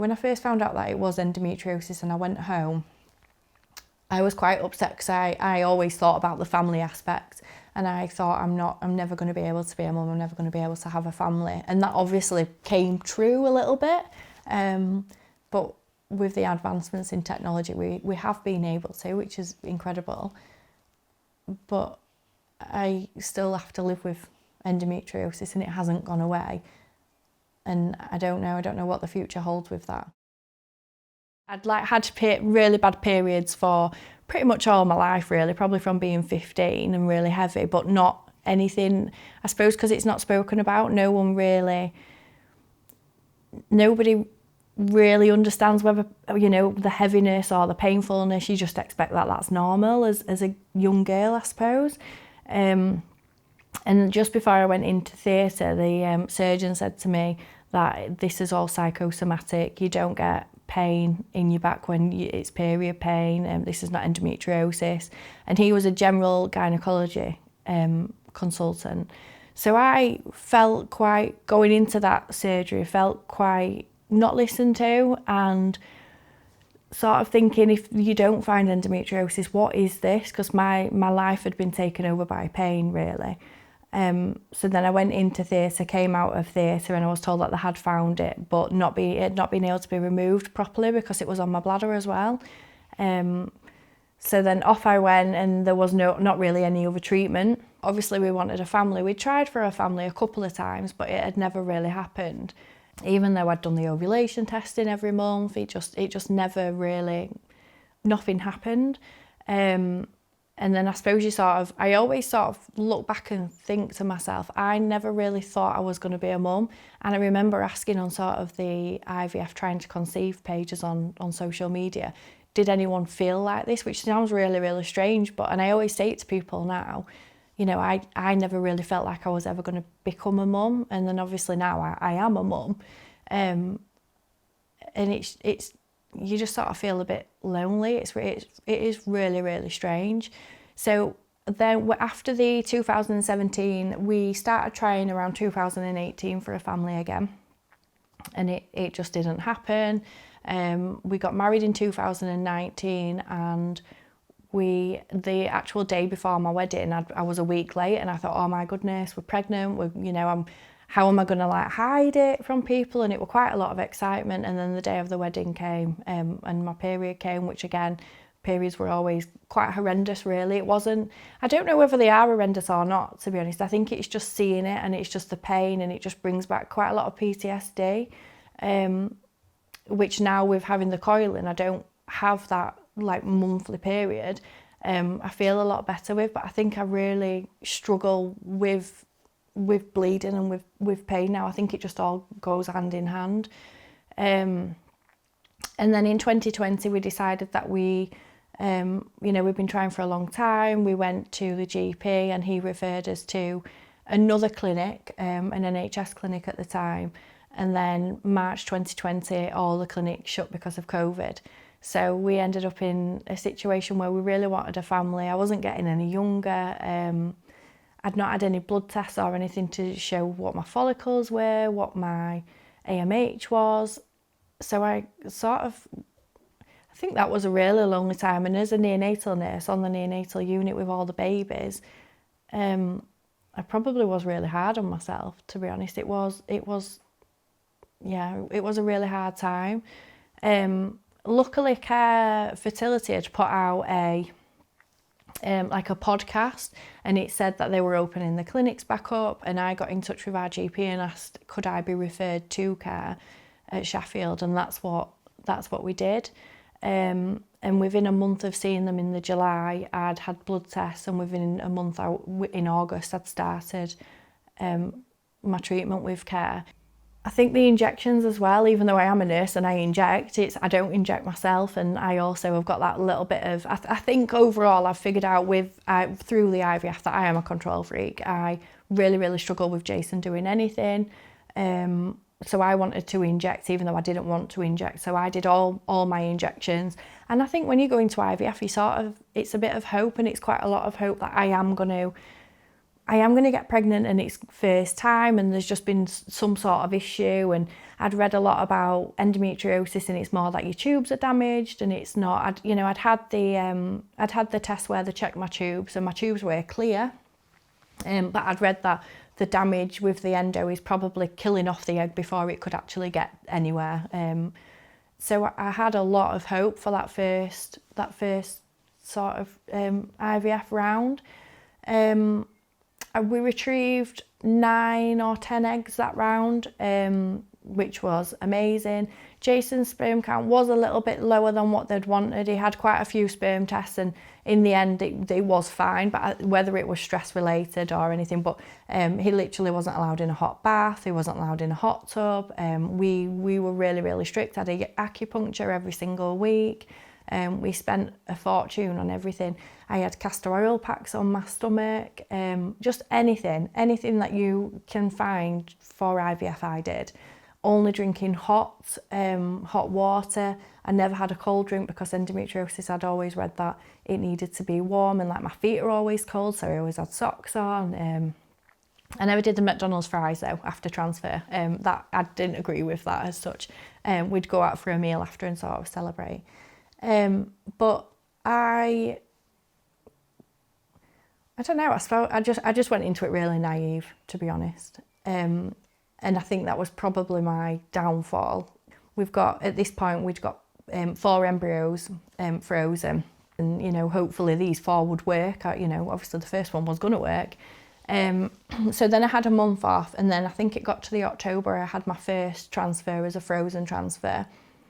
when I first found out that it was endometriosis and I went home, I was quite upset because I always thought about the family aspect, and I thought I'm never going to be able to be a mum, I'm never going to be able to have a family, and that obviously came true a little bit, but with the advancements in technology we have been able to, which is incredible, but I still have to live with endometriosis and it hasn't gone away, and I don't know what the future holds with that. I'd had really bad periods for pretty much all my life, really, probably from being 15 and really heavy, but not anything, I suppose, because it's not spoken about. Nobody really understands whether, you know, the heaviness or the painfulness. You just expect that that's normal as a young girl, I suppose. And just before I went into theatre, the surgeon said to me that this is all psychosomatic. You don't get pain in your back when it's period pain, and this is not endometriosis. And he was a general gynecology consultant. So I felt quite, going into that surgery, felt quite not listened to, and sort of thinking, if you don't find endometriosis, what is this? Because my life had been taken over by pain, really. So then I went into theatre, came out of theatre, and I was told that they had found it, but it had not been able to be removed properly because it was on my bladder as well. So then off I went, and there was not really any other treatment. Obviously we wanted a family. We tried for a family a couple of times, but it had never really happened. Even though I'd done the ovulation testing every month, it just never really, nothing happened. And then I suppose I always sort of look back and think to myself, I never really thought I was going to be a mum. And I remember asking on sort of the IVF Trying to Conceive pages on social media, did anyone feel like this? Which sounds really, really strange, and I always say it to people now, you know, I never really felt like I was ever going to become a mum. And then obviously now I am a mum. And it's you just sort of feel a bit lonely. It is really, really strange. So then after the 2017, we started trying around 2018 for a family again, and it just didn't happen. We got married in 2019, and the actual day before my wedding, I was a week late, and I thought, oh my goodness, we're pregnant. How am I going to hide it from people? And it was quite a lot of excitement. And then the day of the wedding came, and my period came, which again, periods were always quite horrendous, really. It wasn't, I don't know whether they are horrendous or not, to be honest. I think it's just seeing it, and it's just the pain, and it just brings back quite a lot of PTSD, which now with having the coiling, I don't have that monthly period. I feel a lot better with, but I think I really struggle with bleeding and with pain now. I think it just all goes hand in hand. And then in 2020 we decided that we've been trying for a long time. We went to the GP, and he referred us to another clinic, an NHS clinic at the time. And then March 2020, all the clinics shut because of COVID. So we ended up in a situation where we really wanted a family. I wasn't getting any younger. I'd not had any blood tests or anything to show what my follicles were, what my AMH was. So I think that was a really lonely time. And as a neonatal nurse on the neonatal unit with all the babies, I probably was really hard on myself, to be honest. It was a really hard time. Luckily, Care Fertility had put out a podcast, and it said that they were opening the clinics back up, and I got in touch with our GP and asked, could I be referred to Care at Sheffield? And that's what we did. And within a month of seeing them in the July, I'd had blood tests, and within a month in August, I'd started my treatment with Care. I think the injections as well, even though I am a nurse and I inject, I don't inject myself, and I also have got that little bit of, I think overall I've figured out through the IVF that I am a control freak. I really, really struggle with Jason doing anything. So I wanted to inject even though I didn't want to inject. So I did all my injections. And I think when you go into IVF, it's a bit of hope, and it's quite a lot of hope that I am going to get pregnant and it's first time, and there's just been some sort of issue, and I'd read a lot about endometriosis, and it's more that your tubes are damaged, and it's not. I'd had the test where they checked my tubes, and my tubes were clear. But I'd read that the damage with the endo is probably killing off the egg before it could actually get anywhere. So I had a lot of hope for that first sort of IVF round. We retrieved 9 or 10 eggs that round, which was amazing. Jason's sperm count was a little bit lower than what they'd wanted. He had quite a few sperm tests, and in the end it was fine, but whether it was stress related or anything, but he literally wasn't allowed in a hot bath, he wasn't allowed in a hot tub. We were really, really strict. I did acupuncture every single week. We spent a fortune on everything. I had castor oil packs on my stomach, just anything that you can find for IVF I did. Only drinking hot water. I never had a cold drink because endometriosis, I'd always read that it needed to be warm, and like my feet are always cold, so I always had socks on. I never did the McDonald's fries though after transfer. That I didn't agree with that as such. We'd go out for a meal after and sort of celebrate. But I don't know, I suppose I just went into it really naive, to be honest. And I think that was probably my downfall. At this point, we'd got 4 embryos frozen, and hopefully these 4 would work. Obviously the first one was going to work. So then I had a month off, and then I think it got to the October, I had my first transfer as a frozen transfer.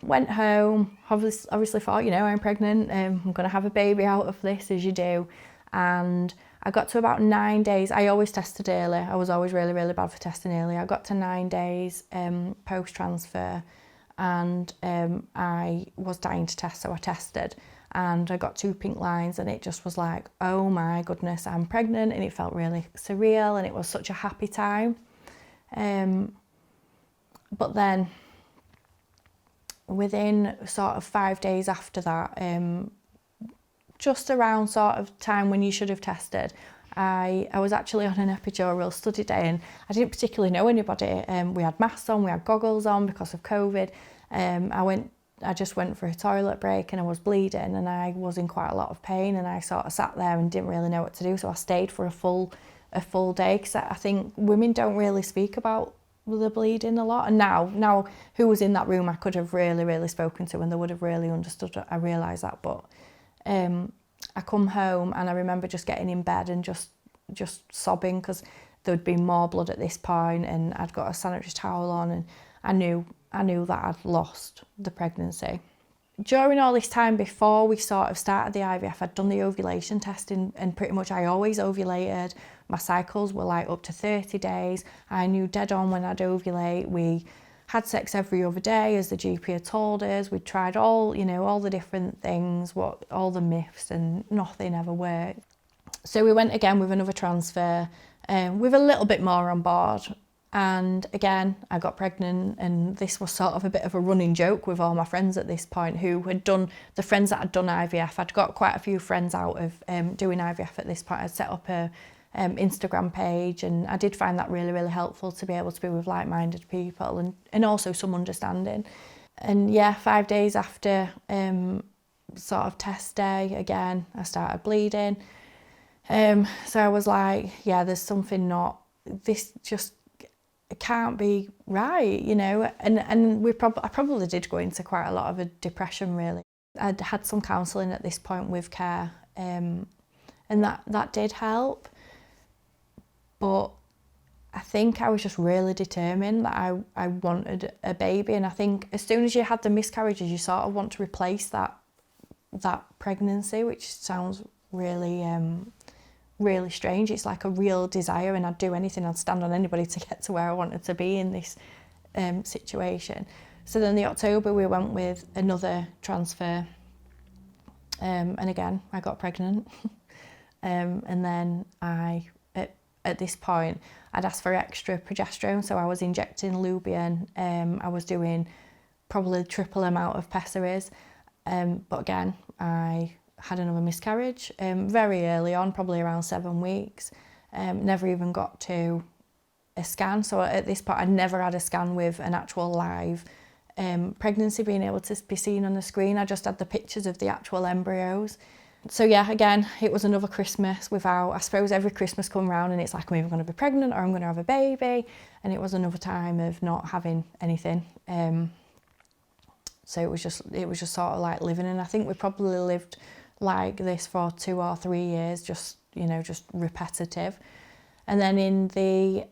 Went home, obviously thought, I'm pregnant, I'm going to have a baby out of this, as you do. And I got to about 9 days. I always tested early. I was always really, really bad for testing early. I got to 9 days post-transfer, and I was dying to test, so I tested. And I got 2 pink lines, and it just was like, oh my goodness, I'm pregnant, and it felt really surreal, and it was such a happy time. But then within sort of 5 days after that, just around sort of time when you should have tested, I was actually on an epidural study day, and I didn't particularly know anybody. We had masks on, we had goggles on because of COVID. I just went for a toilet break, and I was bleeding, and I was in quite a lot of pain, and I sort of sat there and didn't really know what to do, so I stayed for a full day, because I think women don't really speak about the bleeding a lot. And now who was in that room I could have really, really spoken to, and they would have really understood it. I realise that. But I come home, and I remember just getting in bed and just sobbing, because there'd been more blood at this point, and I'd got a sanitary towel on, and I knew that I'd lost the pregnancy. During all this time before we sort of started the IVF, I'd done the ovulation testing, and pretty much I always ovulated. My cycles were like up to 30 days. I knew dead on when I'd ovulate. We had sex every other day, as the GP had told us. We tried all the different things, all the myths, and nothing ever worked. So we went again with another transfer, with a little bit more on board. And again, I got pregnant, and this was sort of a bit of a running joke with all my friends at this point the friends that had done IVF. I'd got quite a few friends out of doing IVF at this point. I'd set up a Instagram page, and I did find that really, really helpful to be able to be with like-minded people and also some understanding. And yeah, 5 days after sort of test day, again, I started bleeding. So I was like, yeah, there's something this just it can't be right, and I probably did go into quite a lot of a depression, really. I'd had some counselling at this point with Care, and that did help, but I think I was just really determined that I wanted a baby. And I think as soon as you had the miscarriages, you sort of want to replace that pregnancy, which sounds really really strange. It's like a real desire, and I'd do anything, I'd stand on anybody to get to where I wanted to be in this situation. So then in October we went with another transfer, and again I got pregnant. And then at this point I'd asked for extra progesterone, so I was injecting Lubian. I was doing probably triple amount of pessaries, but again I had another miscarriage very early on, probably around 7 weeks. Never even got to a scan. So at this point, I'd never had a scan with an actual live pregnancy being able to be seen on the screen. I just had the pictures of the actual embryos. So yeah, again, it was another Christmas without, I suppose every Christmas come round and it's like, I'm either going to be pregnant or I'm going to have a baby. And it was another time of not having anything. So it was just sort of like living. And I think we probably lived like this for 2 or 3 years, just repetitive. And then in the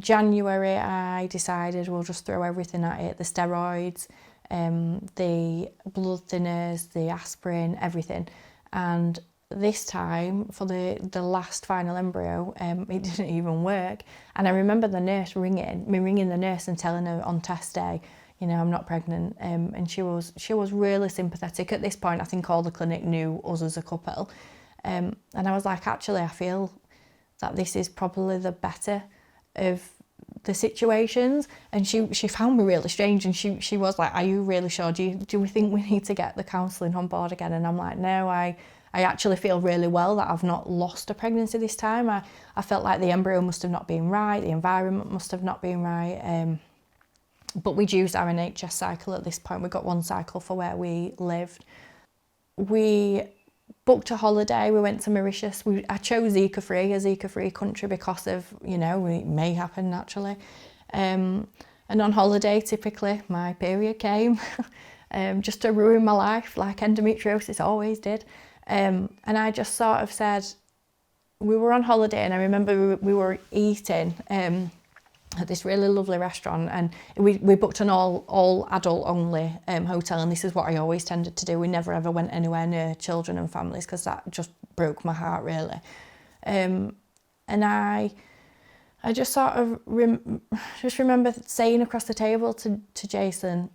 January, I decided we'll just throw everything at it, the steroids, the blood thinners, the aspirin, everything. And this time, for the last final embryo, it didn't even work. And I remember the nurse ringing the nurse and telling her on test day, I'm not pregnant. And she was really sympathetic. At this point, I think all the clinic knew us as a couple. And I was like, actually, I feel that this is probably the better of the situations. And she found me really strange, and she was like, are you really sure? Do we think we need to get the counselling on board again? And I'm like, no, I actually feel really well that I've not lost a pregnancy this time. I felt like the embryo must have not been right, the environment must have not been right. But we'd used our NHS cycle at this point. We got one cycle for where we lived. We booked a holiday. We went to Mauritius. I chose a Zika-free country because of, it may happen naturally. And on holiday, typically, my period came just to ruin my life, like endometriosis always did. And I just sort of said, we were on holiday, and I remember we were eating at this really lovely restaurant, and we booked an all adult only hotel, and this is what I always tended to do. We never ever went anywhere near children and families because that just broke my heart really. And I just sort of just remember saying across the table to Jason,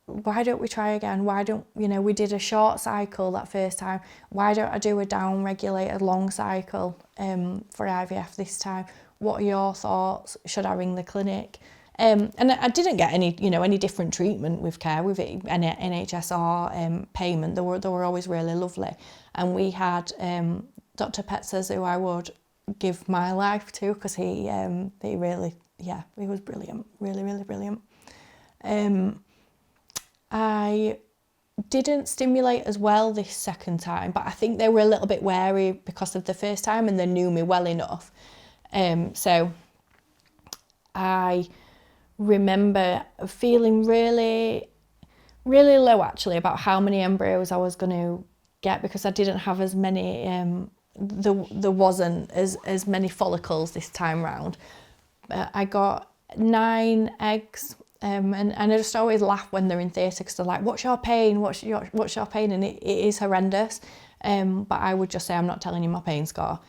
why don't we try again? Why don't, we did a short cycle that first time. Why don't I do a down-regulated long cycle for IVF this time? What are your thoughts? Should I ring the clinic? And I didn't get any different treatment with Care, with it, NHS or payment. They were always really lovely. And we had Dr. Petzers, who I would give my life to, because he really, he was brilliant, really, really brilliant. I didn't stimulate as well this second time, but I think they were a little bit wary because of the first time, and they knew me well enough. So I remember feeling really, really low actually about how many embryos I was going to get, because I didn't have as many, there wasn't as many follicles this time round. I got 9 eggs, and I just always laugh when they're in theatre because they're like, what's your pain? What's your pain? And it is horrendous. But I would just say, I'm not telling you my pain score.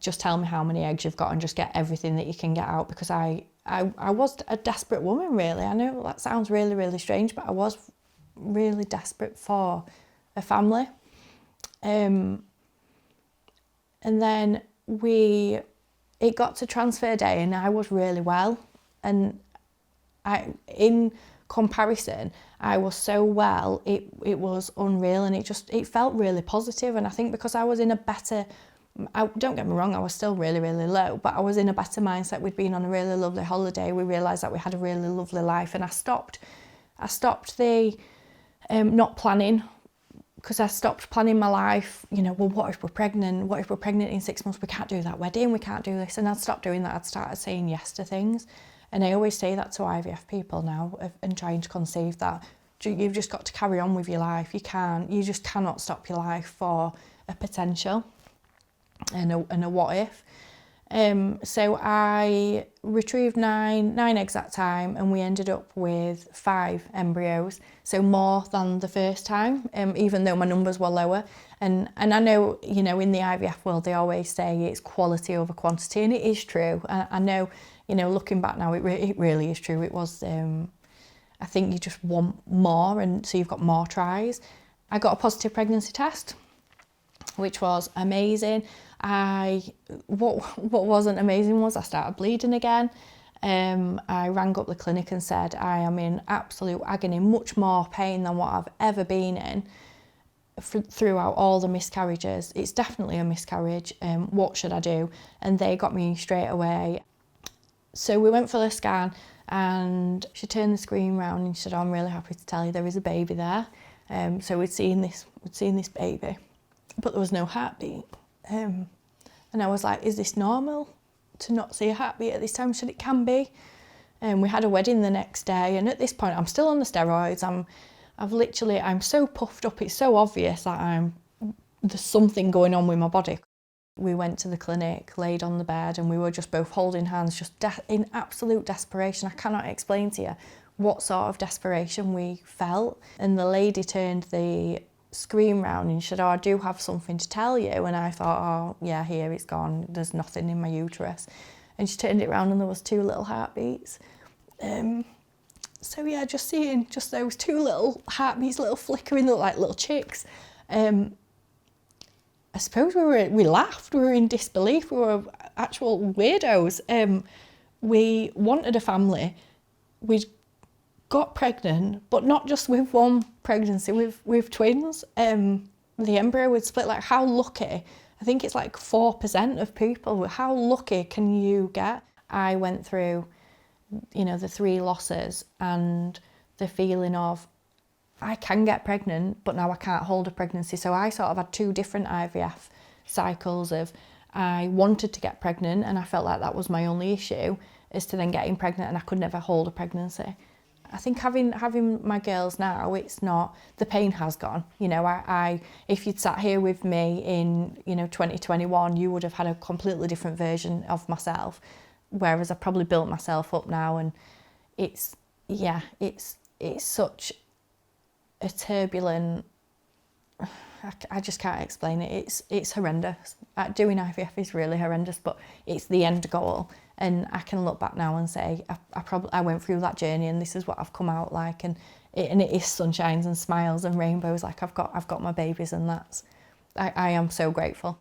Just tell me how many eggs you've got and just get everything that you can get out, because I was a desperate woman really. I know that sounds really, really strange, but I was really desperate for a family. And then it got to transfer day and I was really well, and in comparison, I was so well, it was unreal, and it felt really positive. And I think because I was in a better, don't get me wrong, I was still really, really low, but I was in a better mindset. We'd been on a really lovely holiday. We realised that we had a really lovely life, and I stopped the not planning, because I stopped planning my life. Well, what if we're pregnant? What if we're pregnant in 6 months? We can't do that wedding, we can't do this. And I'd stopped doing that. I'd started saying yes to things. And I always say that to IVF people now, and trying to conceive, that you've just got to carry on with your life. You just cannot stop your life for a potential and a what if. So I retrieved nine eggs that time, and we ended up with 5 embryos, so more than the first time, even though my numbers were lower. And I know, in the IVF world, they always say it's quality over quantity, and it is true. I know, looking back now, it really is true. It was, I think you just want more, and so you've got more tries. I got a positive pregnancy test, which was amazing. What wasn't amazing was I started bleeding again. I rang up the clinic and said, I am in absolute agony, much more pain than what I've ever been in throughout all the miscarriages. It's definitely a miscarriage. What should I do? And they got me straight away So we went for the scan and she turned the screen round and she said, oh, I'm really happy to tell you there is a baby there. So we'd seen this baby, but there was no heartbeat. And I was like, is this normal to not see a heartbeat at this time? She said, it can be. And we had a wedding the next day, and at this point I'm still on the steroids. I'm so puffed up, it's so obvious that there's something going on with my body. We went to the clinic, laid on the bed, and we were just both holding hands, just in absolute desperation. I cannot explain to you what sort of desperation we felt. And the lady turned the screen round and she said, oh, I do have something to tell you. And I thought, oh yeah, here it's gone, there's nothing in my uterus. And she turned it round and there was 2 little heartbeats. So yeah, just seeing just those 2 little heartbeats, little flickering, look like little chicks. I suppose we laughed, we were in disbelief, we were actual weirdos. We wanted a family. We'd got pregnant, but not just with one pregnancy, with twins. The embryo would split. Like, how lucky, I think it's like 4% of people, how lucky can you get? I went through, the 3 losses and the feeling of, I can get pregnant, but now I can't hold a pregnancy. So I sort of had 2 different IVF cycles of, I wanted to get pregnant and I felt like that was my only issue, is to then getting pregnant and I could never hold a pregnancy. I think having my girls now, it's not, the pain has gone. If you'd sat here with me in, 2021, you would have had a completely different version of myself. Whereas I've probably built myself up now, and it's such a turbulent, I just can't explain it. It's horrendous. Doing IVF is really horrendous, but it's the end goal. And I can look back now and say, I went through that journey and this is what I've come out like. And it is sunshines and smiles and rainbows. Like I've got my babies, and I am so grateful.